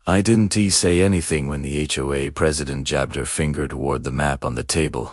I didn't say anything when the HOA president jabbed her finger toward the map on the table,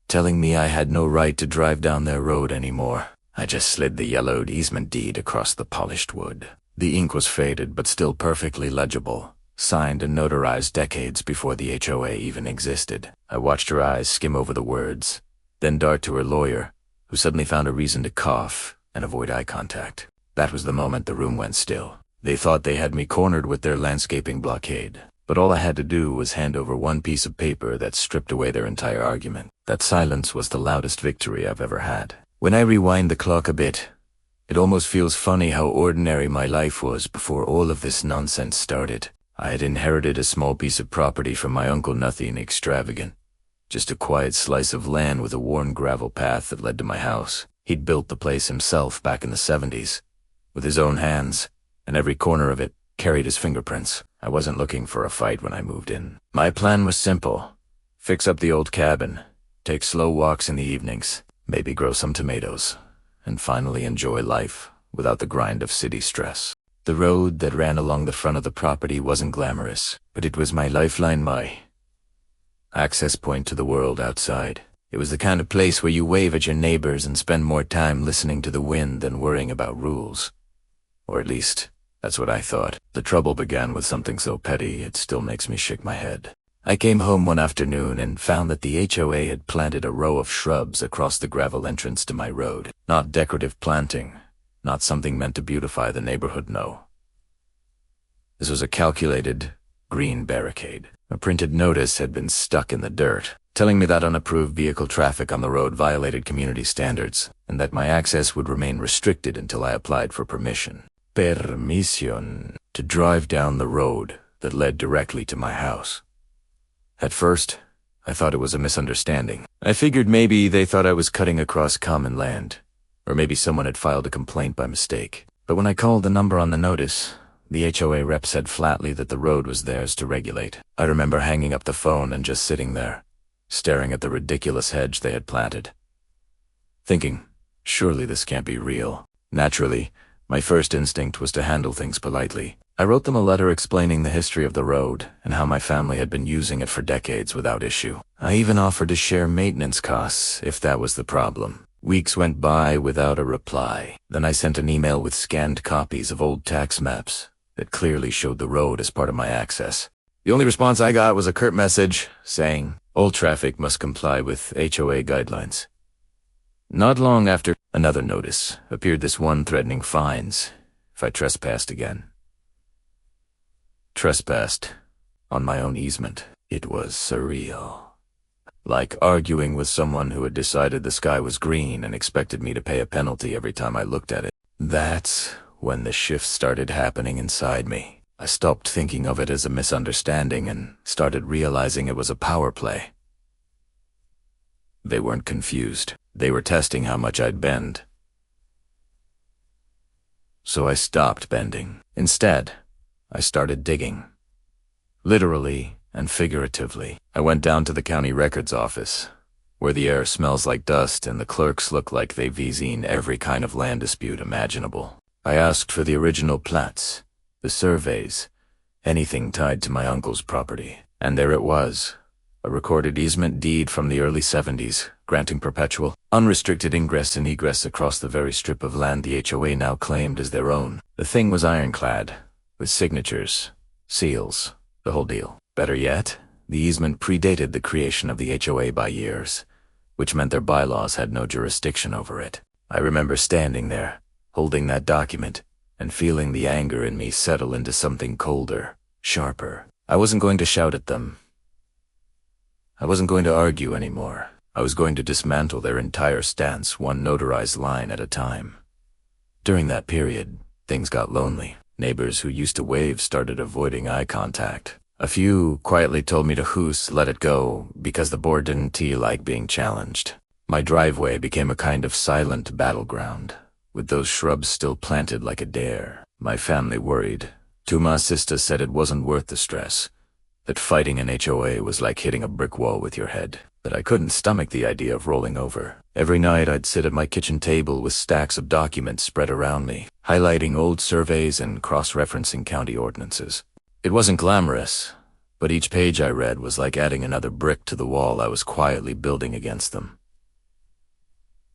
telling me I had no right to drive down their road anymore. I just slid the yellowed easement deed across the polished wood. The ink was faded but still perfectly legible, signed and notarized decades before the HOA even existed. I watched her eyes skim over the words, then dart to her lawyer, who suddenly found a reason to cough and avoid eye contact. That was the moment the room went still. They thought they had me cornered with their landscaping blockade, but all I had to do was hand over one piece of paper that stripped away their entire argument. That silence was the loudest victory I've ever had. When I rewind the clock a bit, it almost feels funny how ordinary my life was before all of this nonsense started. I had inherited a small piece of property from my uncle, nothing extravagant. Just a quiet slice of land with a worn gravel path that led to my house. He'd built the place himself back in the 70s, with his own hands, and every corner of it carried his fingerprints. I wasn't looking for a fight when I moved in. My plan was simple: fix up the old cabin, take slow walks in the evenings, maybe grow some tomatoes, and finally enjoy life without the grind of city stress. The road that ran along the front of the property wasn't glamorous, but it was my lifeline, my access point to the world outside. It was the kind of place where you wave at your neighbors and spend more time listening to the wind than worrying about rules. Or at least, that's what I thought. The trouble began with something so petty it still makes me shake my head. I came home one afternoon and found that the HOA had planted a row of shrubs across the gravel entrance to my road. Not decorative planting, not something meant to beautify the neighborhood, no. This was a calculated, green barricade. A printed notice had been stuck in the dirt, telling me that unapproved vehicle traffic on the road violated community standards, and that my access would remain restricted until I applied for permission. Permission to drive down the road that led directly to my house. At first, I thought it was a misunderstanding. I figured maybe they thought I was cutting across common land, or maybe someone had filed a complaint by mistake. But when I called the number on the notice, the HOA rep said flatly that the road was theirs to regulate. I remember hanging up the phone and just sitting there, staring at the ridiculous hedge they had planted, thinking, surely this can't be real. Naturally, my first instinct was to handle things politely. I wrote them a letter explaining the history of the road and how my family had been using it for decades without issue. I even offered to share maintenance costs if that was the problem. Weeks went by without a reply. Then I sent an email with scanned copies of old tax maps that clearly showed the road as part of my access. The only response I got was a curt message saying all traffic must comply with HOA guidelines. Not long after, another notice appeared, this one threatening fines if I trespassed again. Trespassed on my own easement. It was surreal. Like arguing with someone who had decided the sky was green and expected me to pay a penalty every time I looked at it. That's when the shift started happening inside me. I stopped thinking of it as a misunderstanding and started realizing it was a power play. They weren't confused. They were testing how much I'd bend. So I stopped bending. Instead, I started digging. Literally and figuratively. I went down to the county records office, where the air smells like dust and the clerks look like they've seen every kind of land dispute imaginable. I asked for the original plats, the surveys, anything tied to my uncle's property. And there it was, a recorded easement deed from the early 70s, granting perpetual, unrestricted ingress and egress across the very strip of land the HOA now claimed as their own. The thing was ironclad, with signatures, seals, the whole deal. Better yet, the easement predated the creation of the HOA by years, which meant their bylaws had no jurisdiction over it. I remember standing there, holding that document, and feeling the anger in me settle into something colder, sharper. I wasn't going to shout at them. I wasn't going to argue anymore. I was going to dismantle their entire stance, one notarized line at a time. During that period, things got lonely. Neighbors who used to wave started avoiding eye contact. A few quietly told me to let it go, because the board didn't like being challenged. My driveway became a kind of silent battleground, with those shrubs still planted like a dare. My family worried. My sister said it wasn't worth the stress, that fighting an HOA was like hitting a brick wall with your head. But I couldn't stomach the idea of rolling over. Every night I'd sit at my kitchen table with stacks of documents spread around me, highlighting old surveys and cross-referencing county ordinances. It wasn't glamorous, but each page I read was like adding another brick to the wall I was quietly building against them.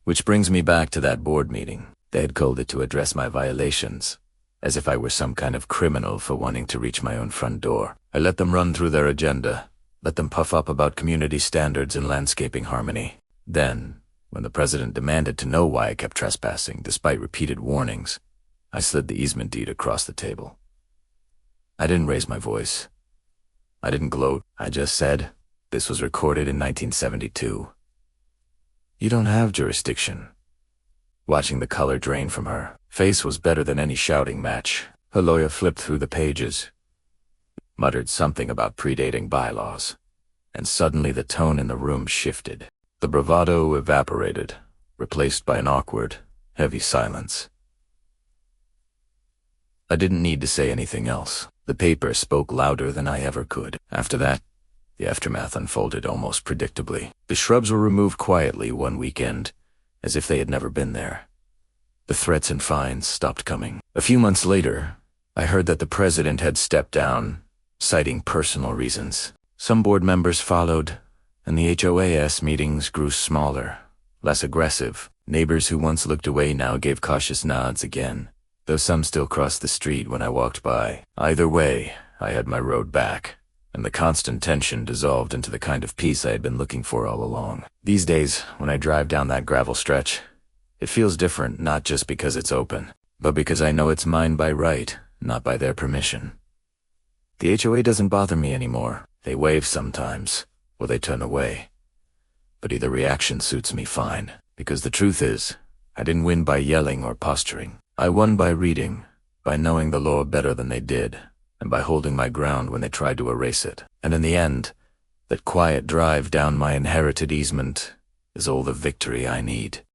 Which brings me back to that board meeting. They had called it to address my violations, as if I were some kind of criminal for wanting to reach my own front door. I let them run through their agenda, let them puff up about community standards and landscaping harmony. Then, when the president demanded to know why I kept trespassing despite repeated warnings, I slid the easement deed across the table. I didn't raise my voice. I didn't gloat. I just said, this was recorded in 1972. You don't have jurisdiction. Watching the color drain from her face was better than any shouting match. Her lawyer flipped through the pages, muttered something about predating bylaws, and suddenly the tone in the room shifted. The bravado evaporated, replaced by an awkward, heavy silence. I didn't need to say anything else. The paper spoke louder than I ever could. After that, the aftermath unfolded almost predictably. The shrubs were removed quietly one weekend, as if they had never been there. The threats and fines stopped coming. A few months later, I heard that the president had stepped down, citing personal reasons. Some board members followed, and the HOAS meetings grew smaller, less aggressive. Neighbors who once looked away now gave cautious nods again, though some still crossed the street when I walked by. Either way, I had my road back, and the constant tension dissolved into the kind of peace I had been looking for all along. These days, when I drive down that gravel stretch, it feels different not just because it's open, but because I know it's mine by right, not by their permission. The HOA doesn't bother me anymore. They wave sometimes, or they turn away. But either reaction suits me fine, because the truth is, I didn't win by yelling or posturing. I won by reading, by knowing the law better than they did, and by holding my ground when they tried to erase it. And in the end, that quiet drive down my inherited easement is all the victory I need.